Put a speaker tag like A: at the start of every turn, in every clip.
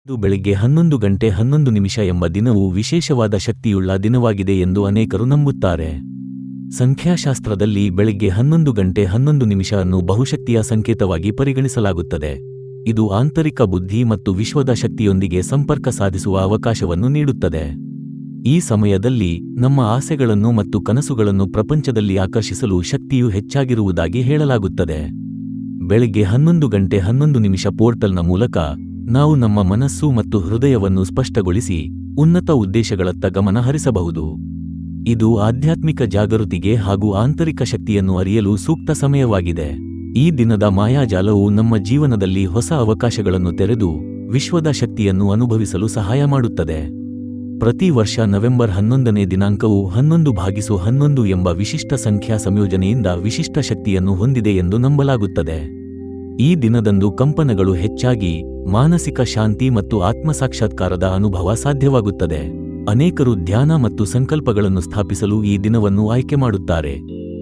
A: ಇದು ಬೆಳಿಗ್ಗೆ 11:11 ಎಂಬ ದಿನವು ವಿಶೇಷವಾದ ಶಕ್ತಿಯುಳ್ಳ ದಿನವಾಗಿದೆ ಎಂದು ಅನೇಕರು ನಂಬುತ್ತಾರೆ. ಸಂಖ್ಯಾಶಾಸ್ತ್ರದಲ್ಲಿ ಬೆಳಿಗ್ಗೆ 11:11 ಅನ್ನು ಬಹುಶಕ್ತಿಯ ಸಂಕೇತವಾಗಿ ಪರಿಗಣಿಸಲಾಗುತ್ತದೆ. ಇದು ಆಂತರಿಕ ಬುದ್ಧಿ ಮತ್ತು ವಿಶ್ವದ ಶಕ್ತಿಯೊಂದಿಗೆ ಸಂಪರ್ಕ ಸಾಧಿಸುವ ಅವಕಾಶವನ್ನು ನೀಡುತ್ತದೆ. ಈ ಸಮಯದಲ್ಲಿ ನಮ್ಮ ಆಸೆಗಳನ್ನು ಮತ್ತು ಕನಸುಗಳನ್ನು ಪ್ರಪಂಚದಲ್ಲಿ ಆಕರ್ಷಿಸಲು ಶಕ್ತಿಯು ಹೆಚ್ಚಾಗಿರುವುದಾಗಿ ಹೇಳಲಾಗುತ್ತದೆ. ಬೆಳಿಗ್ಗೆ 11:11 ಪೋರ್ಟಲ್ನ ಮೂಲಕ ನಾವು ನಮ್ಮ ಮನಸ್ಸು ಮತ್ತು ಹೃದಯವನ್ನು ಸ್ಪಷ್ಟಗೊಳಿಸಿ ಉನ್ನತ ಉದ್ದೇಶಗಳತ್ತ ಗಮನ ಹರಿಸಬಹುದು. ಇದು ಆಧ್ಯಾತ್ಮಿಕ ಜಾಗೃತಿಗೆ ಹಾಗೂ ಆಂತರಿಕ ಶಕ್ತಿಯನ್ನು ಅರಿಯಲು ಸೂಕ್ತ ಸಮಯವಾಗಿದೆ. ಈ ದಿನದ ಮಾಯಾಜಾಲವು ನಮ್ಮ ಜೀವನದಲ್ಲಿ ಹೊಸ ಅವಕಾಶಗಳನ್ನು ತೆರೆದು ವಿಶ್ವದ ಶಕ್ತಿಯನ್ನು ಅನುಭವಿಸಲು ಸಹಾಯ ಮಾಡುತ್ತದೆ. ಪ್ರತಿ ವರ್ಷ ನವೆಂಬರ್ 11ನೇ ದಿನಾಂಕವು 11/11 ಎಂಬ ವಿಶಿಷ್ಟ ಸಂಖ್ಯಾ ಸಂಯೋಜನೆಯಿಂದ ವಿಶಿಷ್ಟ ಶಕ್ತಿಯನ್ನು ಹೊಂದಿದೆ ಎಂದು ನಂಬಲಾಗುತ್ತದೆ. ಈ ದಿನದಂದು ಕಂಪನಗಳು ಹೆಚ್ಚಾಗಿ ಮಾನಸಿಕ ಶಾಂತಿ ಮತ್ತು ಆತ್ಮಸಾಕ್ಷಾತ್ಕಾರದ ಅನುಭವ ಸಾಧ್ಯವಾಗುತ್ತದೆ. ಅನೇಕರು ಧ್ಯಾನ ಮತ್ತು ಸಂಕಲ್ಪಗಳನ್ನು ಸ್ಥಾಪಿಸಲು ಈ ದಿನವನ್ನು ಆಯ್ಕೆ ಮಾಡುತ್ತಾರೆ,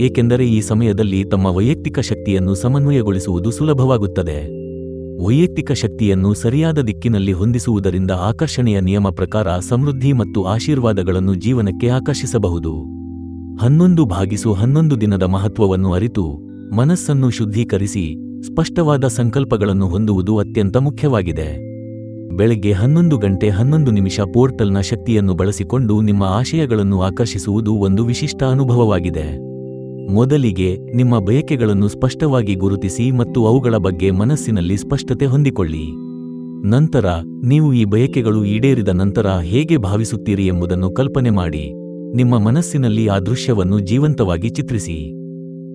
A: ಏಕೆಂದರೆ ಈ ಸಮಯದಲ್ಲಿ ತಮ್ಮ ವೈಯಕ್ತಿಕ ಶಕ್ತಿಯನ್ನು ಸಮನ್ವಯಗೊಳಿಸುವುದು ಸುಲಭವಾಗುತ್ತದೆ. ವೈಯಕ್ತಿಕ ಶಕ್ತಿಯನ್ನು ಸರಿಯಾದ ದಿಕ್ಕಿನಲ್ಲಿ ಹೊಂದಿಸುವುದರಿಂದ ಆಕರ್ಷಣೆಯ ನಿಯಮ ಪ್ರಕಾರ ಸಮೃದ್ಧಿ ಮತ್ತು ಆಶೀರ್ವಾದಗಳನ್ನು ಜೀವನಕ್ಕೆ ಆಕರ್ಷಿಸಬಹುದು. 11/11 ದಿನದ ಮಹತ್ವವನ್ನು ಅರಿತು ಮನಸ್ಸನ್ನು ಶುದ್ಧೀಕರಿಸಿ ಸ್ಪಷ್ಟವಾದ ಸಂಕಲ್ಪಗಳನ್ನು ಹೊಂದುವುದು ಅತ್ಯಂತ ಮುಖ್ಯವಾಗಿದೆ. ಬೆಳಗ್ಗೆ 11:11 ಪೋರ್ಟಲ್ನ ಶಕ್ತಿಯನ್ನು ಬಳಸಿಕೊಂಡು ನಿಮ್ಮ ಆಶಯಗಳನ್ನು ಆಕರ್ಷಿಸುವುದು ಒಂದು ವಿಶಿಷ್ಟ ಅನುಭವವಾಗಿದೆ. ಮೊದಲಿಗೆ ನಿಮ್ಮ ಬಯಕೆಗಳನ್ನು ಸ್ಪಷ್ಟವಾಗಿ ಗುರುತಿಸಿ ಮತ್ತು ಅವುಗಳ ಬಗ್ಗೆ ಮನಸ್ಸಿನಲ್ಲಿ ಸ್ಪಷ್ಟತೆ ಹೊಂದಿಕೊಳ್ಳಿ. ನಂತರ ನೀವು ಈ ಬಯಕೆಗಳು ಈಡೇರಿದ ನಂತರ ಹೇಗೆ ಭಾವಿಸುತ್ತೀರಿ ಎಂಬುದನ್ನು ಕಲ್ಪನೆ ಮಾಡಿ ನಿಮ್ಮ ಮನಸ್ಸಿನಲ್ಲಿ ಆ ದೃಶ್ಯವನ್ನು ಜೀವಂತವಾಗಿ ಚಿತ್ರಿಸಿ.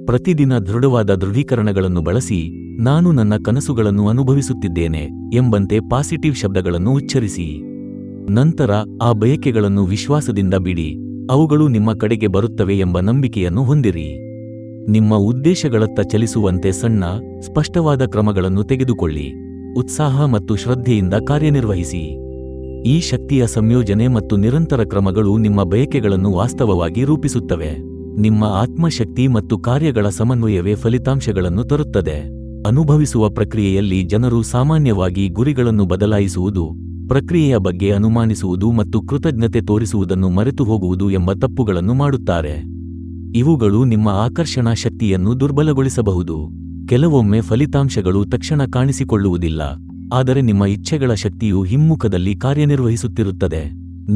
A: ಪ್ರತಿದಿನ ದೃಢವಾದ ದೃಢೀಕರಣಗಳನ್ನು ಬಳಸಿ ನಾನು ನನ್ನ ಕನಸುಗಳನ್ನು ಅನುಭವಿಸುತ್ತಿದ್ದೇನೆ ಎಂಬಂತೆ ಪಾಸಿಟಿವ್ ಶಬ್ದಗಳನ್ನು ಉಚ್ಚರಿಸಿ. ನಂತರ ಆ ಬಯಕೆಗಳನ್ನು ವಿಶ್ವಾಸದಿಂದ ಬಿಡಿ, ಅವುಗಳು ನಿಮ್ಮ ಕಡೆಗೆ ಬರುತ್ತವೆ ಎಂಬ ನಂಬಿಕೆಯನ್ನು ಹೊಂದಿರಿ. ನಿಮ್ಮ ಉದ್ದೇಶಗಳತ್ತ ಚಲಿಸುವಂತೆ ಸಣ್ಣ, ಸ್ಪಷ್ಟವಾದ ಕ್ರಮಗಳನ್ನು ತೆಗೆದುಕೊಳ್ಳಿ. ಉತ್ಸಾಹ ಮತ್ತು ಶ್ರದ್ಧೆಯಿಂದ ಕಾರ್ಯನಿರ್ವಹಿಸಿ. ಈ ಶಕ್ತಿಯ ಸಂಯೋಜನೆ ಮತ್ತು ನಿರಂತರ ಕ್ರಮಗಳು ನಿಮ್ಮ ಬಯಕೆಗಳನ್ನು ವಾಸ್ತವವಾಗಿ ರೂಪಿಸುತ್ತವೆ. ನಿಮ್ಮ ಆತ್ಮಶಕ್ತಿ ಮತ್ತು ಕಾರ್ಯಗಳ ಸಮನ್ವಯವೇ ಫಲಿತಾಂಶಗಳನ್ನು ತರುತ್ತದೆ. ಅನುಭವಿಸುವ ಪ್ರಕ್ರಿಯೆಯಲ್ಲಿ ಜನರು ಸಾಮಾನ್ಯವಾಗಿ ಗುರಿಗಳನ್ನು ಬದಲಾಯಿಸುವುದು, ಪ್ರಕ್ರಿಯೆಯ ಬಗ್ಗೆ ಅನುಮಾನಿಸುವುದು ಮತ್ತು ಕೃತಜ್ಞತೆ ತೋರಿಸುವುದನ್ನು ಮರೆತು ಹೋಗುವುದು ಎಂಬ ತಪ್ಪುಗಳನ್ನು ಮಾಡುತ್ತಾರೆ. ಇವುಗಳು ನಿಮ್ಮ ಆಕರ್ಷಣಾ ಶಕ್ತಿಯನ್ನು ದುರ್ಬಲಗೊಳಿಸಬಹುದು. ಕೆಲವೊಮ್ಮೆ ಫಲಿತಾಂಶಗಳು ತಕ್ಷಣ ಕಾಣಿಸಿಕೊಳ್ಳುವುದಿಲ್ಲ, ಆದರೆ ನಿಮ್ಮ ಇಚ್ಛೆಗಳ ಶಕ್ತಿಯು ಹಿಮ್ಮುಖದಲ್ಲಿ ಕಾರ್ಯನಿರ್ವಹಿಸುತ್ತಿರುತ್ತದೆ.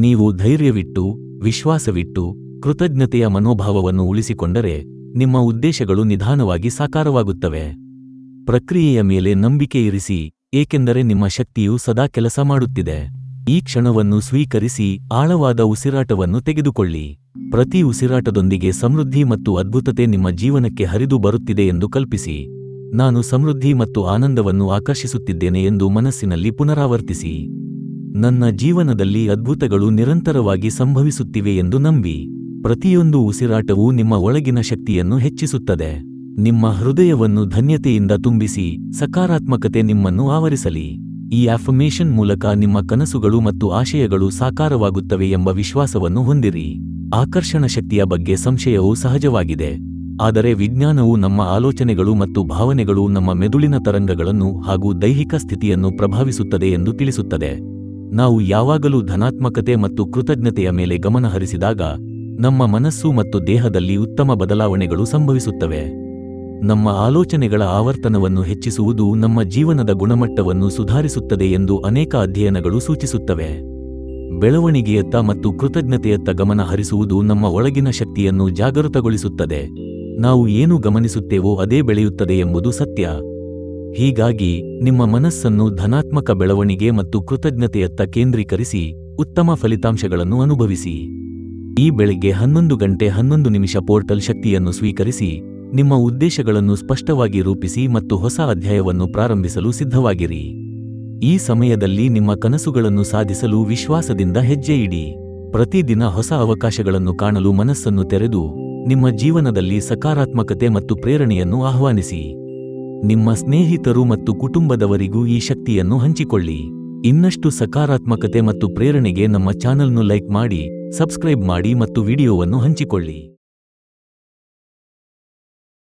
A: ನೀವು ಧೈರ್ಯವಿಟ್ಟು, ವಿಶ್ವಾಸವಿಟ್ಟು, ಕೃತಜ್ಞತೆಯ ಮನೋಭಾವವನ್ನು ಉಳಿಸಿಕೊಂಡರೆ ನಿಮ್ಮ ಉದ್ದೇಶಗಳು ನಿಧಾನವಾಗಿ ಸಾಕಾರವಾಗುತ್ತವೆ. ಪ್ರಕ್ರಿಯೆಯ ಮೇಲೆ ನಂಬಿಕೆ ಇರಿಸಿ, ಏಕೆಂದರೆ ನಿಮ್ಮ ಶಕ್ತಿಯು ಸದಾ ಕೆಲಸ ಮಾಡುತ್ತಿದೆ. ಈ ಕ್ಷಣವನ್ನು ಸ್ವೀಕರಿಸಿ ಆಳವಾದ ಉಸಿರಾಟವನ್ನು ತೆಗೆದುಕೊಳ್ಳಿ. ಪ್ರತಿ ಉಸಿರಾಟದೊಂದಿಗೆ ಸಮೃದ್ಧಿ ಮತ್ತು ಅದ್ಭುತತೆ ನಿಮ್ಮ ಜೀವನಕ್ಕೆ ಹರಿದು ಬರುತ್ತಿದೆ ಎಂದು ಕಲ್ಪಿಸಿ. ನಾನು ಸಮೃದ್ಧಿ ಮತ್ತು ಆನಂದವನ್ನು ಆಕರ್ಷಿಸುತ್ತಿದ್ದೇನೆ ಎಂದು ಮನಸ್ಸಿನಲ್ಲಿ ಪುನರಾವರ್ತಿಸಿ. ನನ್ನ ಜೀವನದಲ್ಲಿ ಅದ್ಭುತಗಳು ನಿರಂತರವಾಗಿ ಸಂಭವಿಸುತ್ತಿವೆ ಎಂದು ನಂಬಿ. ಪ್ರತಿಯೊಂದು ಉಸಿರಾಟವೂ ನಿಮ್ಮ ಒಳಗಿನ ಶಕ್ತಿಯನ್ನು ಹೆಚ್ಚಿಸುತ್ತದೆ. ನಿಮ್ಮ ಹೃದಯವನ್ನು ಧನ್ಯತೆಯಿಂದ ತುಂಬಿಸಿ, ಸಕಾರಾತ್ಮಕತೆ ನಿಮ್ಮನ್ನು ಆವರಿಸಲಿ. ಈ ಅಫರ್ಮೇಷನ್ ಮೂಲಕ ನಿಮ್ಮ ಕನಸುಗಳು ಮತ್ತು ಆಶಯಗಳು ಸಾಕಾರವಾಗುತ್ತವೆ ಎಂಬ ವಿಶ್ವಾಸವನ್ನು ಹೊಂದಿರಿ. ಆಕರ್ಷಣ ಶಕ್ತಿಯ ಬಗ್ಗೆ ಸಂಶಯವು ಸಹಜವಾಗಿದೆ, ಆದರೆ ವಿಜ್ಞಾನವು ನಮ್ಮ ಆಲೋಚನೆಗಳು ಮತ್ತು ಭಾವನೆಗಳು ನಮ್ಮ ಮೆದುಳಿನ ತರಂಗಗಳನ್ನು ಹಾಗೂ ದೈಹಿಕ ಸ್ಥಿತಿಯನ್ನು ಪ್ರಭಾವಿಸುತ್ತದೆ ಎಂದು ತಿಳಿಸುತ್ತದೆ. ನಾವು ಯಾವಾಗಲೂ ಧನಾತ್ಮಕತೆ ಮತ್ತು ಕೃತಜ್ಞತೆಯ ಮೇಲೆ ಗಮನ ಹರಿಸಿದಾಗ ನಮ್ಮ ಮನಸ್ಸು ಮತ್ತು ದೇಹದಲ್ಲಿ ಉತ್ತಮ ಬದಲಾವಣೆಗಳು ಸಂಭವಿಸುತ್ತವೆ. ನಮ್ಮ ಆಲೋಚನೆಗಳ ಆವರ್ತನವನ್ನು ಹೆಚ್ಚಿಸುವುದು ನಮ್ಮ ಜೀವನದ ಗುಣಮಟ್ಟವನ್ನು ಸುಧಾರಿಸುತ್ತದೆ ಎಂದು ಅನೇಕ ಅಧ್ಯಯನಗಳು ಸೂಚಿಸುತ್ತವೆ. ಬೆಳವಣಿಗೆಯತ್ತ ಮತ್ತು ಕೃತಜ್ಞತೆಯತ್ತ ಗಮನ ಹರಿಸುವುದು ನಮ್ಮ ಒಳಗಿನ ಶಕ್ತಿಯನ್ನು ಜಾಗೃತಗೊಳಿಸುತ್ತದೆ. ನಾವು ಏನು ಗಮನಿಸುತ್ತೇವೋ ಅದೇ ಬೆಳೆಯುತ್ತದೆ ಎಂಬುದು ಸತ್ಯ. ಹೀಗಾಗಿ ನಿಮ್ಮ ಮನಸ್ಸನ್ನು ಧನಾತ್ಮಕ ಬೆಳವಣಿಗೆ ಮತ್ತು ಕೃತಜ್ಞತೆಯತ್ತ ಕೇಂದ್ರೀಕರಿಸಿ ಉತ್ತಮ ಫಲಿತಾಂಶಗಳನ್ನು ಅನುಭವಿಸಿ. ಈ ಬೆಳಿಗ್ಗೆ 11:11 ಪೋರ್ಟಲ್ ಶಕ್ತಿಯನ್ನು ಸ್ವೀಕರಿಸಿ ನಿಮ್ಮ ಉದ್ದೇಶಗಳನ್ನು ಸ್ಪಷ್ಟವಾಗಿ ರೂಪಿಸಿ ಮತ್ತು ಹೊಸ ಅಧ್ಯಾಯವನ್ನು ಪ್ರಾರಂಭಿಸಲು ಸಿದ್ಧವಾಗಿರಿ. ಈ ಸಮಯದಲ್ಲಿ ನಿಮ್ಮ ಕನಸುಗಳನ್ನು ಸಾಧಿಸಲು ವಿಶ್ವಾಸದಿಂದ ಹೆಜ್ಜೆ ಇಡಿ. ಪ್ರತಿದಿನ ಹೊಸ ಅವಕಾಶಗಳನ್ನು ಕಾಣಲು ಮನಸ್ಸನ್ನು ತೆರೆದು ನಿಮ್ಮ ಜೀವನದಲ್ಲಿ ಸಕಾರಾತ್ಮಕತೆ ಮತ್ತು ಪ್ರೇರಣೆಯನ್ನು ಆಹ್ವಾನಿಸಿ. ನಿಮ್ಮ ಸ್ನೇಹಿತರು ಮತ್ತು ಕುಟುಂಬದವರಿಗೂ ಈ ಶಕ್ತಿಯನ್ನು ಹಂಚಿಕೊಳ್ಳಿ. ಇನ್ನಷ್ಟು ಸಕಾರಾತ್ಮಕತೆ ಮತ್ತು ಪ್ರೇರಣೆಗೆ ನಮ್ಮ ಚಾನೆಲ್ను ಲೈಕ್ ಮಾಡಿ, ಸಬ್ಸ್ಕ್ರೈಬ್ ಮಾಡಿ ಮತ್ತು ವಿಡಿಯೋವನ್ನು ಹಂಚಿಕೊಳ್ಳಿ.